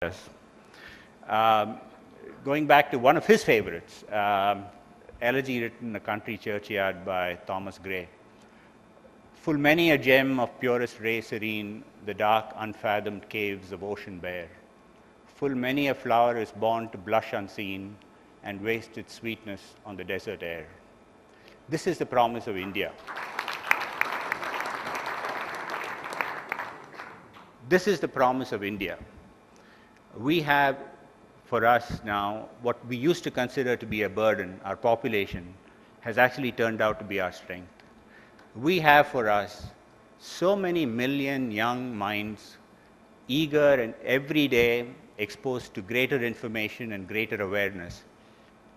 us. Going back to one of his favorites, elegy written in a country churchyard by Thomas Gray. Full many a gem of purest ray serene, the dark unfathomed caves of ocean bear. Full many a flower is born to blush unseen and waste its sweetness on the desert air. This is the promise of India. This is the promise of India. We have for us now what we used to consider to be a burden, our population, has actually turned out to be our strength. We have for us so many million young minds, eager and every day exposed to greater information and greater awareness.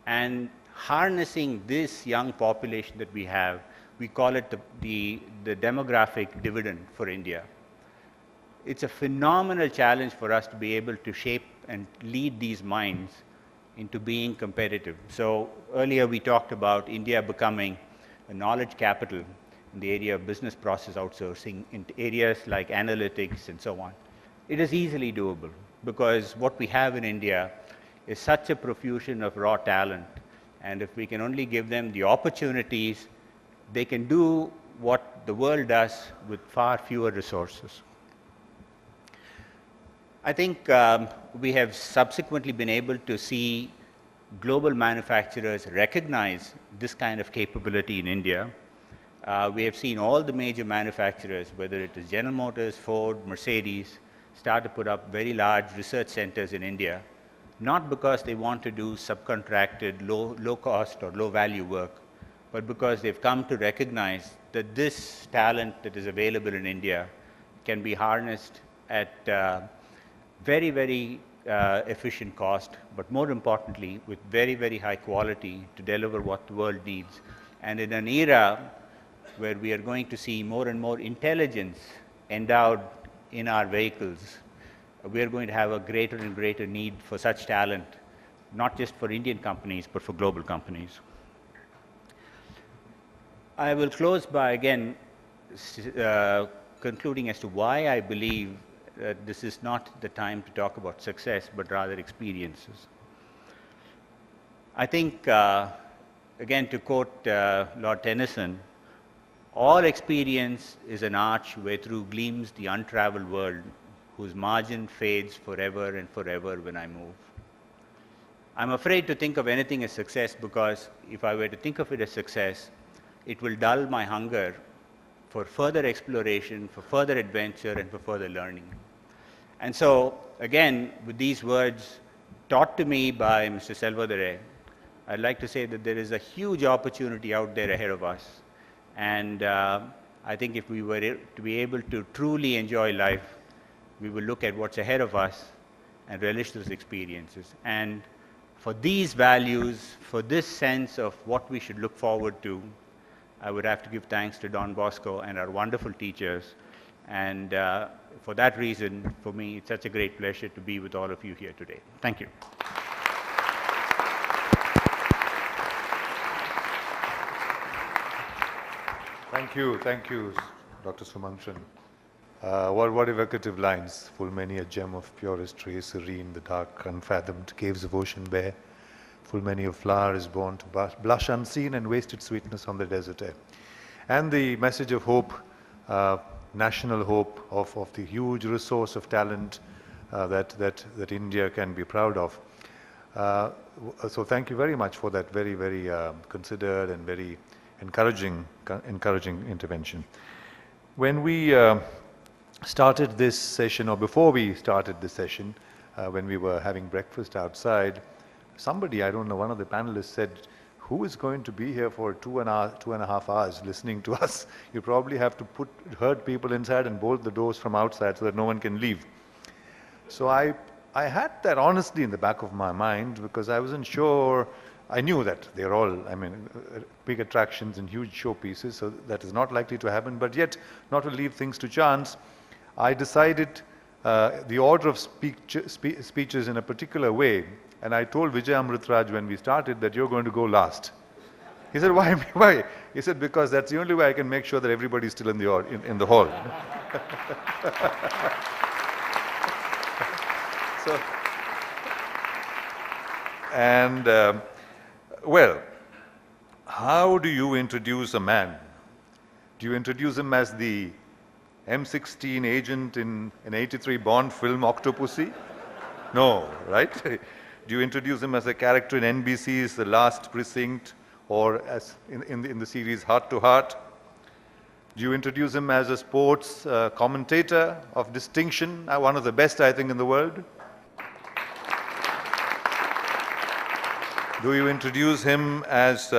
And harnessing this young population that we have, we call it the demographic dividend for India. It's a phenomenal challenge for us to be able to shape and lead these minds into being competitive. So earlier we talked about India becoming a knowledge capital in the area of business process outsourcing, in areas like analytics and so on. It is easily doable because what we have in India is such a profusion of raw talent, and if we can only give them the opportunities, they can do what the world does with far fewer resources. I think we have subsequently been able to see global manufacturers recognize this kind of capability in India. We have seen all the major manufacturers, whether it is General Motors, Ford, Mercedes, start to put up very large research centers in India, not because they want to do subcontracted, low cost or low value work, but because they've come to recognize that this talent that is available in India can be harnessed at very, very efficient cost, but more importantly, with very, very high quality to deliver what the world needs. And in an era where we are going to see more and more intelligence endowed in our vehicles, we are going to have a greater and greater need for such talent, not just for Indian companies, but for global companies. I will close by, again, concluding as to why I believe that this is not the time to talk about success, but rather experiences. I think, again, to quote Lord Tennyson, all experience is an arch wherethrough gleams the untraveled world, whose margin fades forever and forever when I move. I'm afraid to think of anything as success because if I were to think of it as success, it will dull my hunger for further exploration, for further adventure, and for further learning. And so, again, with these words taught to me by Mr. Selvadare, I'd like to say that there is a huge opportunity out there ahead of us. And I think if we were to be able to truly enjoy life, we will look at what's ahead of us and relish those experiences. And for these values, for this sense of what we should look forward to, I would have to give thanks to Don Bosco and our wonderful teachers. And for that reason, for me, it's such a great pleasure to be with all of you here today. Thank you. Thank you, Dr. Sumantran. What evocative lines. Full many a gem of purest ray serene, the dark unfathomed caves of ocean bare. Full many a flower is born to blush unseen and waste its sweetness on the desert air. And the message of hope, national hope of the huge resource of talent that India can be proud of. So thank you very much for that very, very considered and very encouraging intervention. When we started this session, or before we started this session, when we were having breakfast outside, somebody, I don't know, one of the panelists said, who is going to be here for 2.5 hours listening to us? You probably have to herd people inside and bolt the doors from outside so that no one can leave. So I had that honestly in the back of my mind because I wasn't sure. I knew that they're all, big attractions and huge showpieces, so that is not likely to happen. But yet, not to leave things to chance, I decided the order of speeches in a particular way. And I told Vijay Amritraj when we started that you're going to go last. He said, why? Why? He said, because that's the only way I can make sure that everybody's still in the hall. So, and well, how do you introduce a man? Do you introduce him as the M16 agent in an 83 Bond film, Octopussy? No, right? Do you introduce him as a character in NBC's The Last Precinct, or as in the series Heart to Heart? Do you introduce him as a sports commentator of distinction, one of the best, I think, in the world? Do you introduce him as,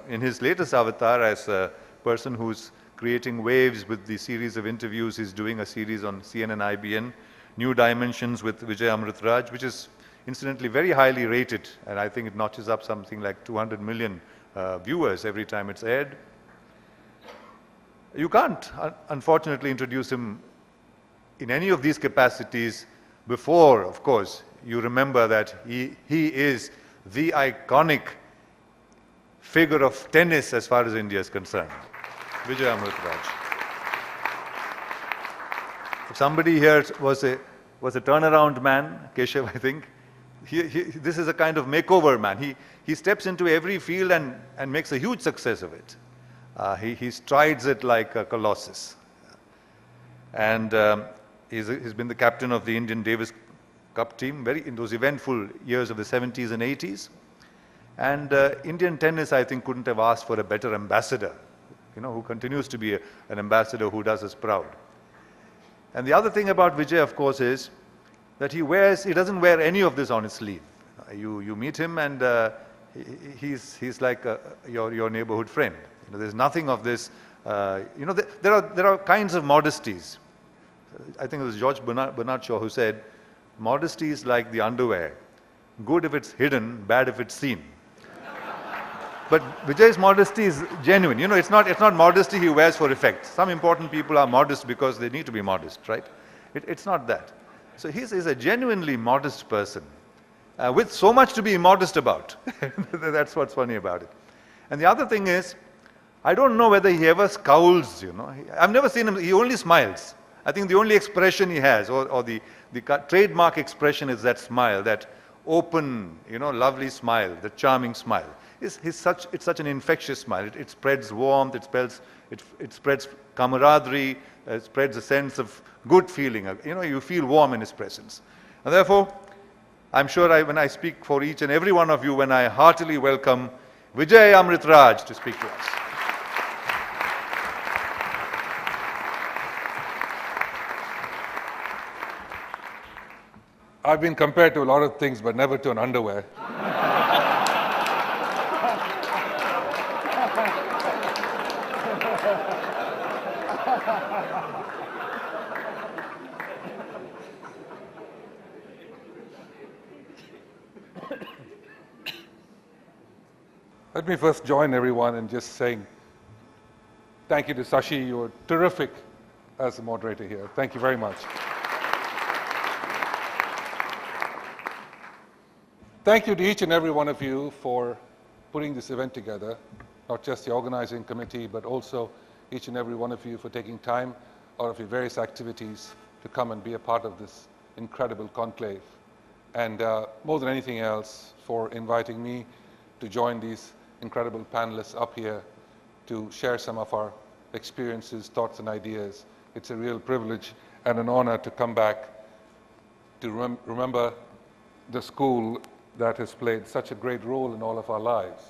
in his latest avatar, as a person who's creating waves with the series of interviews he's doing, a series on CNN IBN, New Dimensions with Vijay Amritraj, which is incidentally very highly rated, and I think it notches up something like 200 million viewers every time it's aired. You can't, unfortunately, introduce him in any of these capacities before, of course, you remember that he is the iconic figure of tennis as far as India is concerned, Vijay Amritraj. If somebody here was a turnaround man, Keshav, I think, this is a kind of makeover man. He steps into every field and makes a huge success of it. He strides it like a colossus. And he's been the captain of the Indian Davis Cup team in those eventful years of the 70s and 80s. And Indian tennis, I think, couldn't have asked for a better ambassador, who continues to be an ambassador who does us proud. And the other thing about Vijay, of course, is that he doesn't wear any of this on his sleeve. You meet him and he's like your neighborhood friend. There's nothing of this. There are kinds of modesties. I think it was George Bernard Shaw who said, modesty is like the underwear. Good if it's hidden, bad if it's seen. But Vijay's modesty is genuine. It's not modesty he wears for effect. Some important people are modest because they need to be modest, right? It's not that. So he's a genuinely modest person with so much to be immodest about. That's what's funny about it. And the other thing is, I don't know whether he ever scowls, I've never seen him, he only smiles. I think the only expression he has, or the trademark expression is that smile, that open, lovely smile, the charming smile. It's such an infectious smile. It spreads warmth, it spreads camaraderie, it spreads a sense of good feeling. You feel warm in his presence. And therefore, I'm sure when I speak for each and every one of you, when I heartily welcome Vijay Amritraj to speak to us. I've been compared to a lot of things, but never to an underwear. Let me first join everyone in just saying thank you to Sashi. You were terrific as a moderator here. Thank you very much. Thank you to each and every one of you for putting this event together, not just the organizing committee, but also each and every one of you for taking time out of your various activities to come and be a part of this incredible conclave. And more than anything else, for inviting me to join these incredible panelists up here to share some of our experiences, thoughts, and ideas. It's a real privilege and an honor to come back to remember the school that has played such a great role in all of our lives.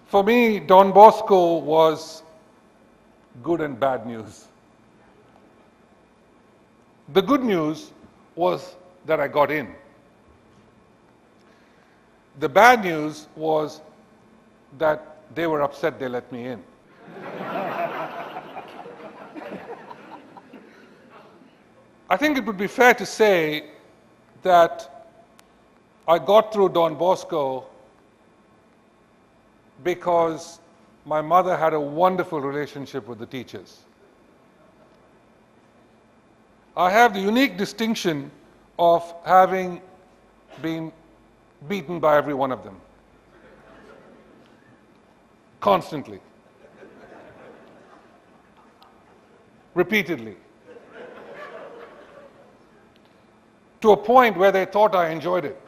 For me, Don Bosco was good and bad news. The good news was that I got in. The bad news was that they were upset they let me in. I think it would be fair to say that I got through Don Bosco because my mother had a wonderful relationship with the teachers. I have the unique distinction of having been beaten by every one of them. Constantly. Repeatedly. to a point where they thought I enjoyed it.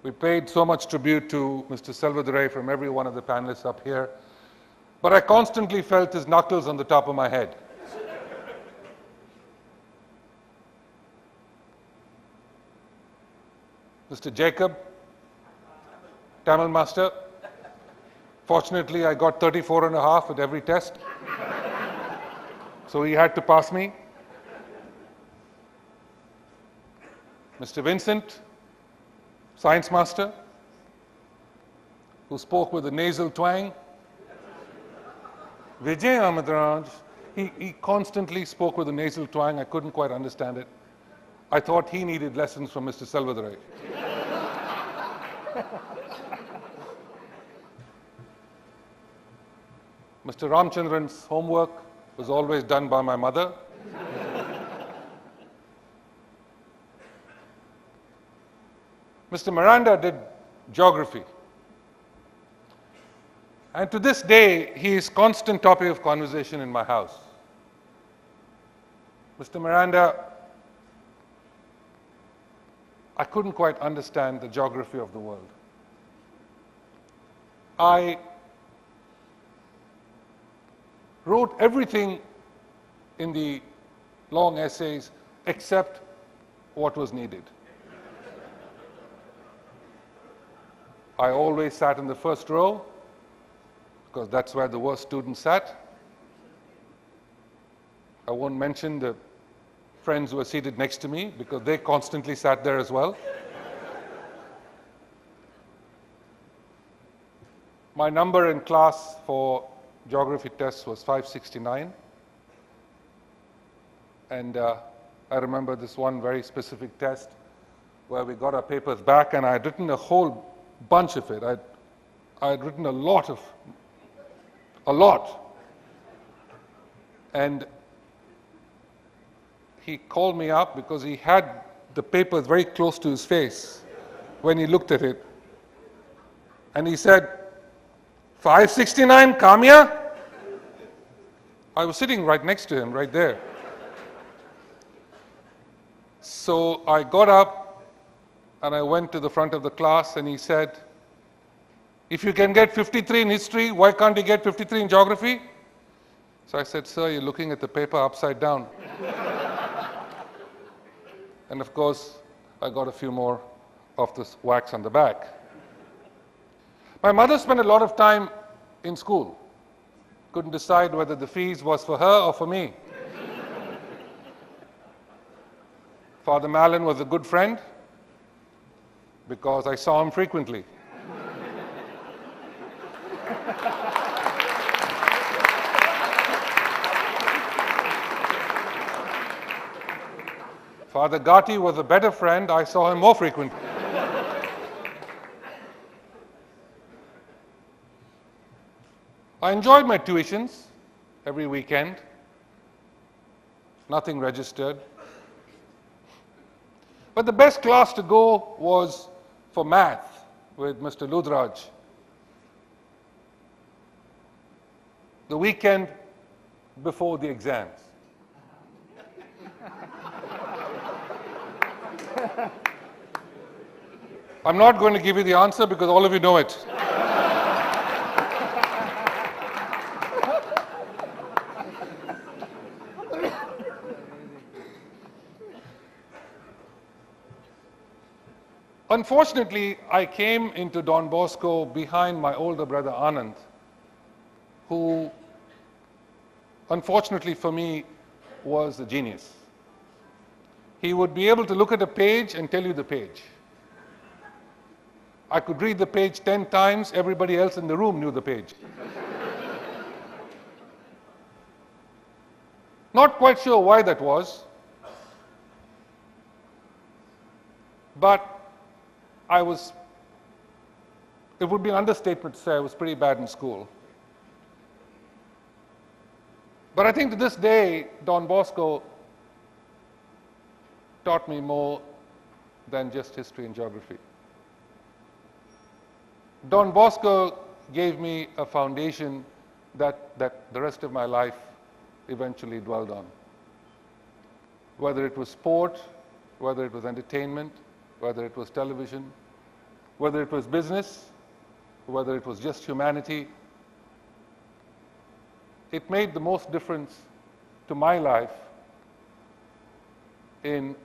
We paid so much tribute to Mr. Selvadurai from every one of the panelists up here, but I constantly felt his knuckles on the top of my head. Mr. Jacob, Tamil Master. Fortunately, I got 34.5 at every test, so he had to pass me. Mr. Vincent, Science Master, who spoke with a nasal twang. Vijay Amritraj, he constantly spoke with a nasal twang. I couldn't quite understand it. I thought he needed lessons from Mr. Selvadurai. Mr. Ramchandran's homework was always done by my mother. Mr. Miranda did geography. And to this day, he is constant topic of conversation in my house. Mr. Miranda, I couldn't quite understand the geography of the world. I wrote everything in the long essays except what was needed. I always sat in the first row because that's where the worst students sat. I won't mention the friends who were seated next to me because they constantly sat there as well. My number in class for geography tests was 569. And I remember this one very specific test where we got our papers back and I had written a whole bunch of it. I had written a lot. And he called me up because he had the papers very close to his face when he looked at it. And he said, 569, Kamya? I was sitting right next to him, right there. So I got up and I went to the front of the class and he said, if you can get 53 in history, why can't you get 53 in geography? So I said, sir, you're looking at the paper upside down. And of course, I got a few more of this wax on the back. My mother spent a lot of time in school. Couldn't decide whether the fees was for her or for me. Father Mallon was a good friend because I saw him frequently. Father Gati was a better friend. I saw him more frequently. I enjoyed my tuitions every weekend. Nothing registered. But the best class to go was for math with Mr. Ludraj. The weekend before the exams. I'm not going to give you the answer because all of you know it. Unfortunately, I came into Don Bosco behind my older brother Anand, who, unfortunately for me, was a genius. He would be able to look at a page and tell you the page. I could read the page 10 times, everybody else in the room knew the page. Not quite sure why that was, but it would be an understatement to say I was pretty bad in school. But I think to this day, Don Bosco taught me more than just history and geography. Don Bosco gave me a foundation that the rest of my life eventually dwelled on. Whether it was sport, whether it was entertainment, whether it was television, whether it was business, whether it was just humanity, it made the most difference to my life in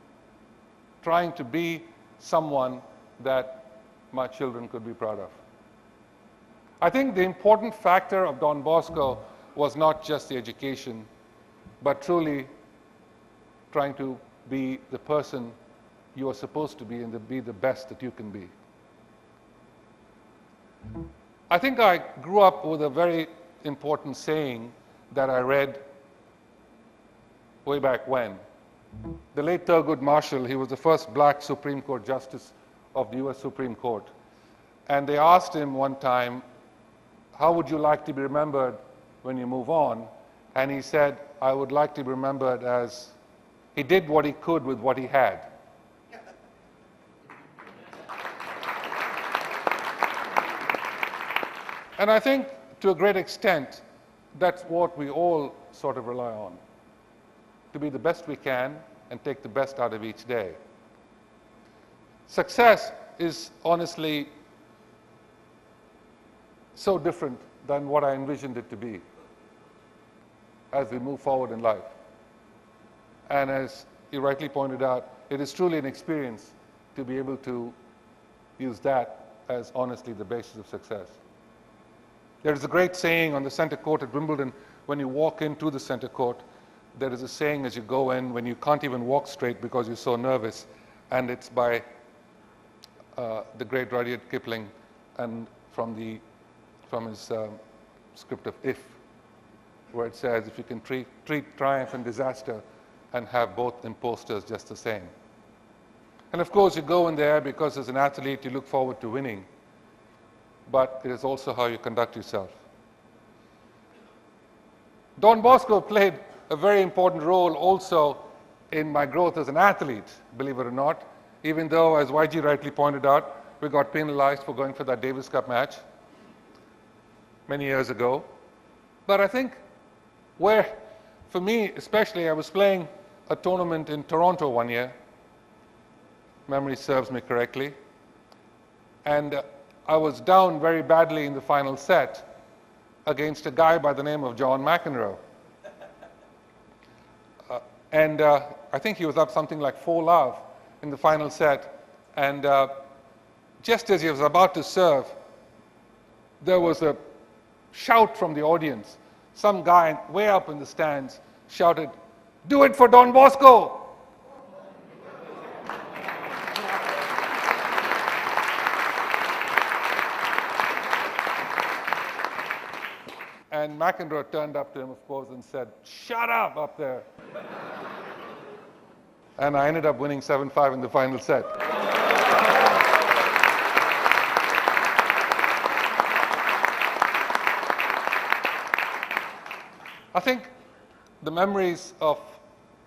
trying to be someone that my children could be proud of. I think the important factor of Don Bosco was not just the education, but truly trying to be the person you are supposed to be and to be the best that you can be. I think I grew up with a very important saying that I read way back when. The late Thurgood Marshall, he was the first black Supreme Court Justice of the US Supreme Court. And they asked him one time, how would you like to be remembered when you move on? And he said, I would like to be remembered as he did what he could with what he had. And I think to a great extent, that's what we all sort of rely on, to be the best we can and take the best out of each day. Success is honestly so different than what I envisioned it to be as we move forward in life. And as you rightly pointed out, it is truly an experience to be able to use that as honestly the basis of success. There is a great saying on the center court at Wimbledon, when you walk into the center court, there is a saying as you go in when you can't even walk straight because you're so nervous, and it's by the great Rudyard Kipling and from his script of If, where it says, if you can treat triumph and disaster and have both imposters just the same. And of course you go in there because as an athlete you look forward to winning, but it is also how you conduct yourself. Don Bosco played a very important role also in my growth as an athlete, believe it or not, even though, as YG rightly pointed out, we got penalized for going for that Davis Cup match many years ago. But I think where, for me especially, I was playing a tournament in Toronto one year, memory serves me correctly, and I was down very badly in the final set against a guy by the name of John McEnroe. And I think he was up something like 4-love in the final set. And just as he was about to serve, there was a shout from the audience. Some guy way up in the stands shouted, "Do it for Don Bosco!" And McEnroe turned up to him, of course, and said, "Shut up there." And I ended up winning 7-5 in the final set. I think the memories of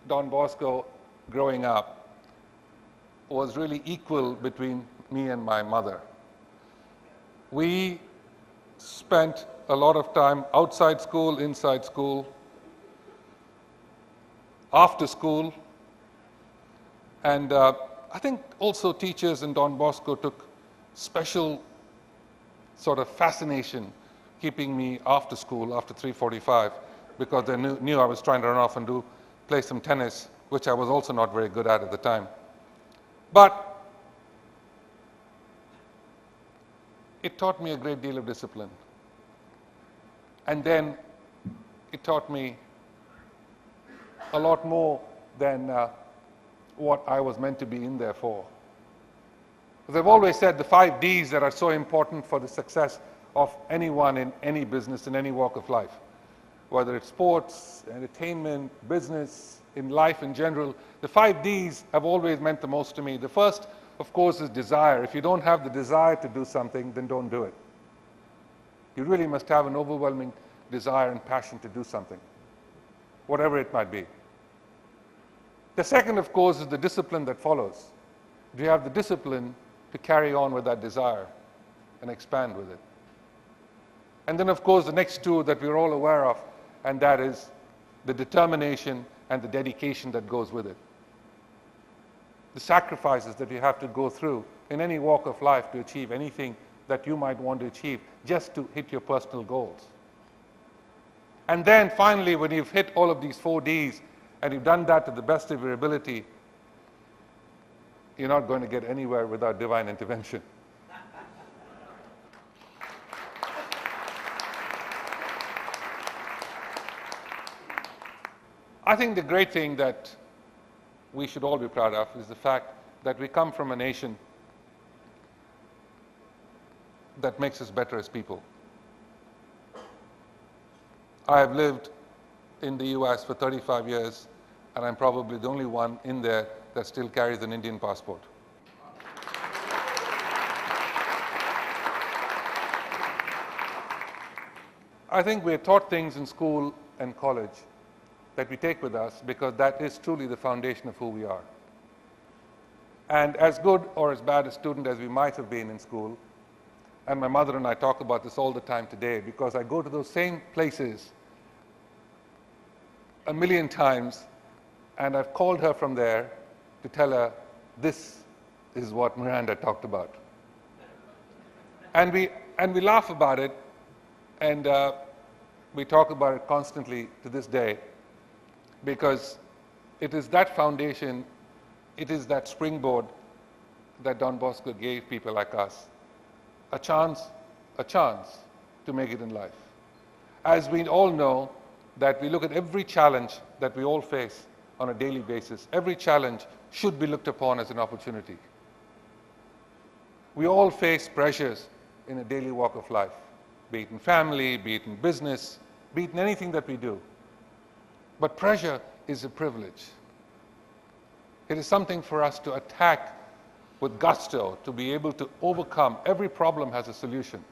Don Bosco growing up was really equal between me and my mother. We spent a lot of time outside school, inside school, after school, and I think also teachers in Don Bosco took special sort of fascination keeping me after school, after 3:45, because they knew I was trying to run off and play some tennis, which I was also not very good at the time. But it taught me a great deal of discipline. And then it taught me a lot more than what I was meant to be in there for. As I've always said, the 5 Ds that are so important for the success of anyone in any business, in any walk of life, whether it's sports, entertainment, business, in life in general, the 5 Ds have always meant the most to me. The first, of course, is desire. If you don't have the desire to do something, then don't do it. You really must have an overwhelming desire and passion to do something, whatever it might be. The second, of course, is the discipline that follows. Do you have the discipline to carry on with that desire? and expand with it. And then, of course, the next two that we're all aware of, and that is the determination and the dedication that goes with it. The sacrifices that you have to go through in any walk of life to achieve anything that you might want to achieve just to hit your personal goals. And then finally, when you've hit all of these 4 Ds and you've done that to the best of your ability, you're not going to get anywhere without divine intervention. I think the great thing that we should all be proud of is the fact that we come from a nation that makes us better as people. I have lived in the US for 35 years, and I'm probably the only one in there that still carries an Indian passport. I think we're taught things in school and college that we take with us because that is truly the foundation of who we are. And as good or as bad a student as we might have been in school, and my mother and I talk about this all the time today because I go to those same places a million times, and I've called her from there to tell her this is what Miranda talked about. And we laugh about it, and we talk about it constantly to this day, because it is that foundation, it is that springboard that Don Bosco gave people like us a chance to make it in life. As we all know, that we look at every challenge that we all face on a daily basis. Every challenge should be looked upon as an opportunity. We all face pressures in a daily walk of life, be it in family, be it in business, be it in anything that we do. But pressure is a privilege. It is something for us to attack with gusto, to be able to overcome. Every problem has a solution.